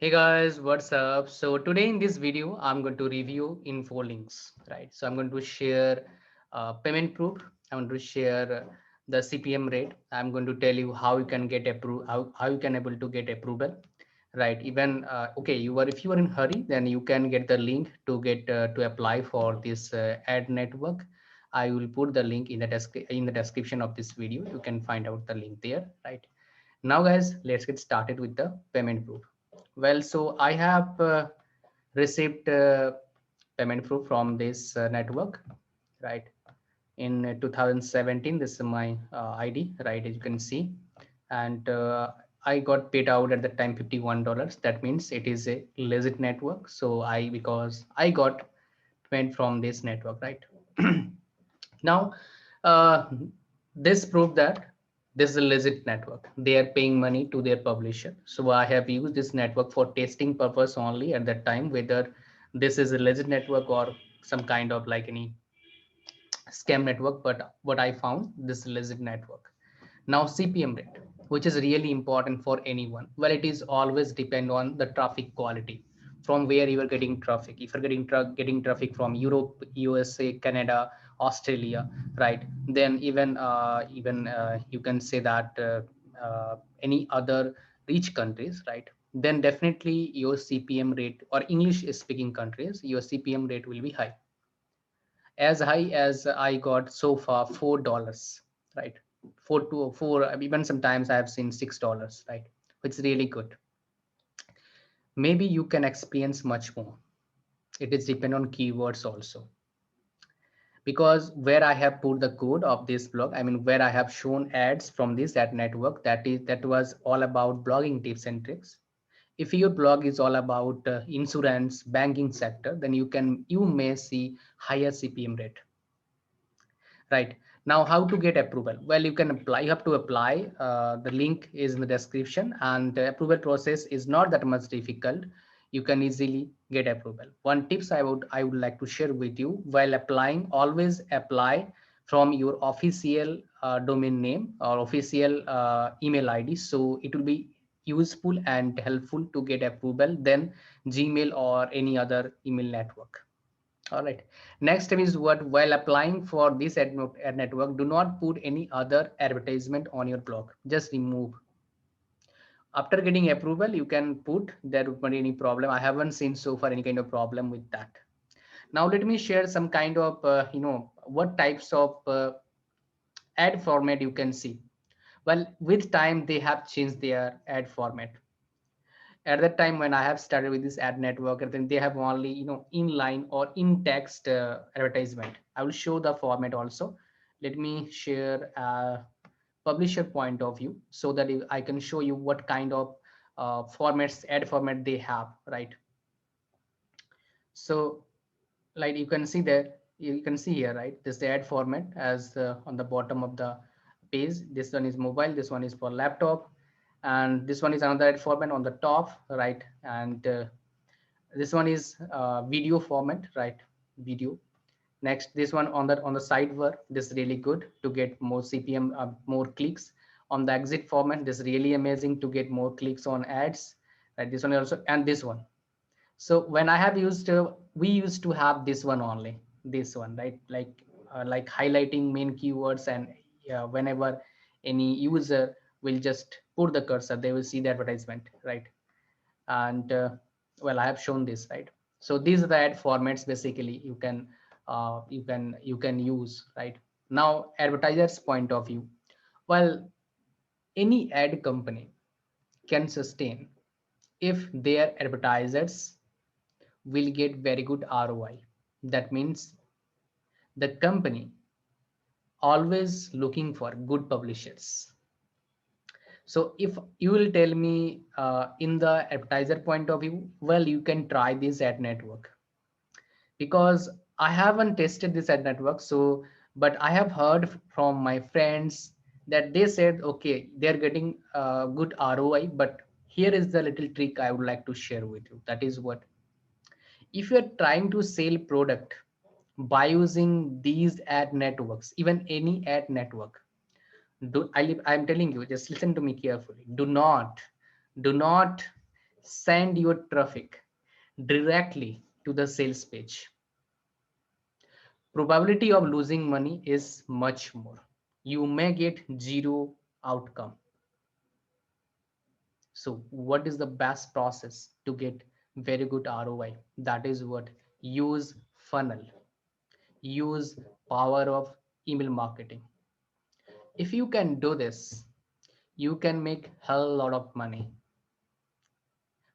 Hey guys, what's up? So today in this video, I'm going to review info links, right? So I'm going to share payment proof. I'm going to share the CPM rate. I'm going to tell you how you can get approved, how you can able to get approval, right? Even okay, if you are in hurry, then you can get the link to get to apply for this ad network. I will put the link in the description of this video. You can find out the link there, right? Now guys, let's get started with the payment proof. Well, so I have received payment proof from this network, right? In 2017, this is my ID, right? As you can see, and I got paid out at the time $51. That means it is a legit network. So because I got payment from this network, right? Now, uh, this proved that this is a legit network. They are paying money to their publisher. So I have used this network for testing purpose only at that time, whether this is a legit network or some kind of like any scam network. But what I found, this is a legit network. Now CPM rate, which is really important for anyone. Well, it is always depend on the traffic quality, from where you are getting traffic. If you're getting traffic from Europe, USA, Canada, Australia, right? Then even you can say that any other rich countries, right? Then definitely your CPM rate, or English speaking countries, your CPM rate will be as high as I got so far $4, right? 4 to 4, even sometimes I have seen $6, right? It's really good. Maybe you can experience much more. It is depend on keywords also. Because where I have put the code of this blog, I mean where I have shown ads from this ad network, that was all about blogging tips and tricks. If your blog is all about insurance, banking sector, then you may see higher CPM rate. Right. Now, how to get approval? Well, you can apply. You have to apply. The link is in the description, and the approval process is not that much difficult. You can easily get approval. One tips I would like to share with you while applying: always apply from your official domain name or official email ID. So it will be useful and helpful to get approval than Gmail or any other email network. All right. Next step is what while applying for this ad network, do not put any other advertisement on your blog. Just remove. After getting approval, you can put there would be any problem. I haven't seen so far any kind of problem with that. Now let me share some kind of what types of ad format you can see. Well, with time they have changed their ad format. At that time when I have started with this ad network, and then they have only inline or in text advertisement. I will show the format also. Let me share a publisher point of view so that I can show you what kind of formats ad format they have, right? So like you can see there, you can see here, right? This is the ad format as on the bottom of the page. This one is mobile, this one is for laptop, and this one is another ad format on the top, right? And this one is video format, right? Video. Next, this one on the sidebar, this is really good to get more CPM, more clicks. On the exit format, this is really amazing to get more clicks on ads, right? This one also, and this one. So when I have used, we used to have this one only, this one, right? Like highlighting main keywords, and whenever any user will just put the cursor, they will see the advertisement, right? And well, I have shown this, right? So these are the ad formats basically you can use, right? Now, advertisers point of view. Well, any ad company can sustain if their advertisers will get very good ROI. That means the company always looking for good publishers. So if you will tell me in the advertiser point of view, well, you can try this ad network because I haven't tested this ad network. So, but I have heard from my friends that they said, okay, they're getting good ROI, but here is the little trick I would like to share with you. That is what, if you're trying to sell product by using these ad networks, even any ad network, I'm telling you, just listen to me carefully. Do not send your traffic directly to the sales page. Probability of losing money is much more. You may get zero outcome. So what is the best process to get very good ROI? That is what, use funnel, use power of email marketing. If you can do this, you can make hell lot of money.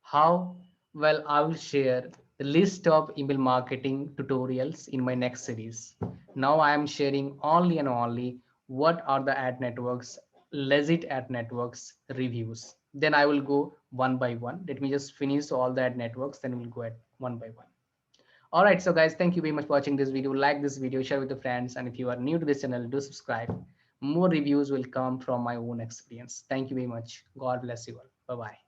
How? Well, I will share the list of email marketing tutorials in my next series. Now I am sharing only and only what are the ad networks, legit ad networks reviews. Then I will go one by one. Let me just finish all the ad networks, then we'll go at one by one. All right, so guys, thank you very much for watching this video. Like this video, share with your friends, and if you are new to this channel, do subscribe. More reviews will come from my own experience. Thank you very much. God bless you all. Bye bye.